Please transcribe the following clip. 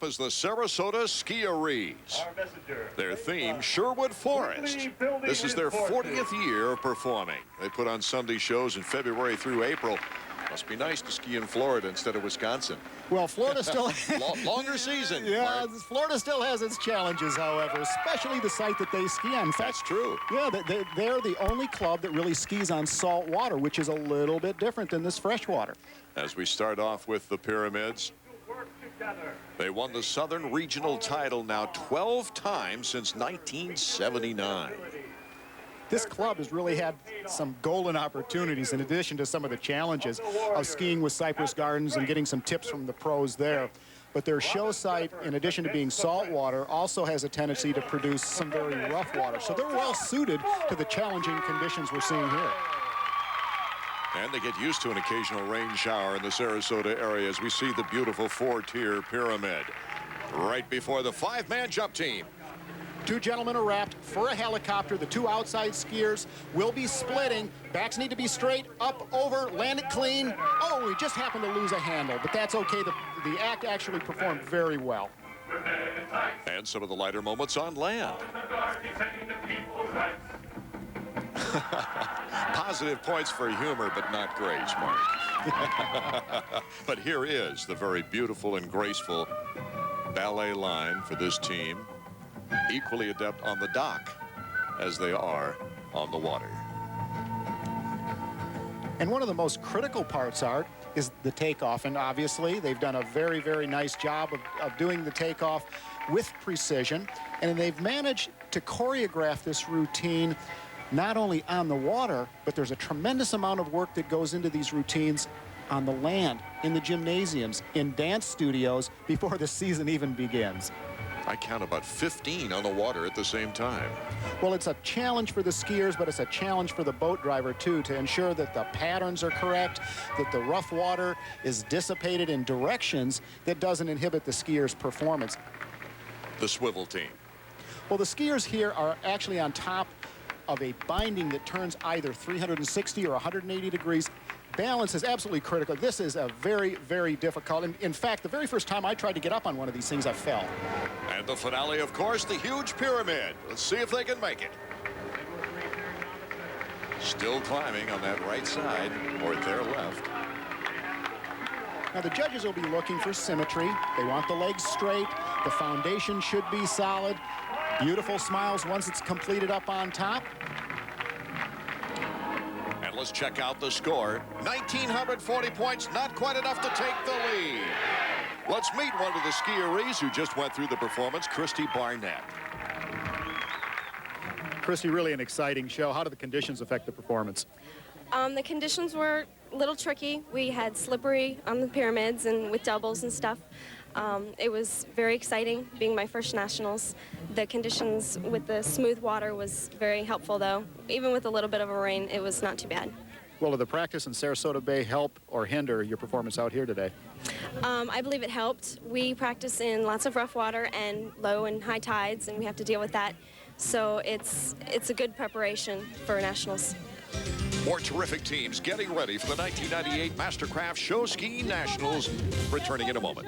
Is the Sarasota Rees. Their theme, Sherwood Forest. This is their 40th year of performing. They put on Sunday shows in February through April. Must be nice to ski in Florida instead of Wisconsin. Well, Florida still... Longer season. Yeah, Florida still has its challenges, however, especially the site that they ski on. In fact, that's true. Yeah, they're the only club that really skis on salt water, which is a little bit different than this freshwater. As we start off with the Pyramids, they won the Southern Regional title now 12 times since 1979. This club has really had some golden opportunities in addition to some of the challenges of skiing with Cypress Gardens and getting some tips from the pros there. But their show site, in addition to being saltwater, also has a tendency to produce some very rough water. So they're well suited to the challenging conditions we're seeing here. And they get used to an occasional rain shower in the Sarasota area as we see the beautiful four-tier pyramid. Right before the five-man jump team. Two gentlemen are wrapped for a helicopter. The two outside skiers will be splitting. Backs need to be straight, up, over, land it clean. Oh, we just happened to lose a handle, but that's okay. The act actually performed very well. And some of the lighter moments on land. Positive points for humor, but not grace, Mark. But here is the very beautiful and graceful ballet line for this team. Equally adept on the dock as they are on the water. And one of the most critical parts, Art, is the takeoff. And obviously, they've done a very, very nice job of doing the takeoff with precision. And they've managed to choreograph this routine not only on the water, but there's a tremendous amount of work that goes into these routines on the land, in the gymnasiums, in dance studios before the season even begins. I count about 15 on the water at the same time. Well, it's a challenge for the skiers, but it's a challenge for the boat driver, too, to ensure that the patterns are correct, that the rough water is dissipated in directions that doesn't inhibit the skiers' performance. The swivel team. Well, the skiers here are actually on top of a binding that turns either 360 or 180 degrees. Balance is absolutely critical. This is a very, very difficult. In fact, the very first time I tried to get up on one of these things, I fell. And the finale, of course, the huge pyramid. Let's see if they can make it. Still climbing on that right side or their left. Now, the judges will be looking for symmetry. They want the legs straight. The foundation should be solid. Beautiful smiles once it's completed up on top. And let's check out the score. 1,940 points, not quite enough to take the lead. Let's meet one of the skieries who just went through the performance, Christy Barnett. Christy, really an exciting show. How did the conditions affect the performance? The conditions were a little tricky. We had slippery on the pyramids and with doubles and stuff. It was very exciting being my first nationals. The conditions with the smooth water was very helpful, though. Even with a little bit of a rain, it was not too bad. Well, did the practice in Sarasota Bay help or hinder your performance out here today? I believe it helped. We practice in lots of rough water and low and high tides, and we have to deal with that. So it's a good preparation for nationals. More terrific teams getting ready for the 1998 Mastercraft Show Ski Nationals, returning in a moment.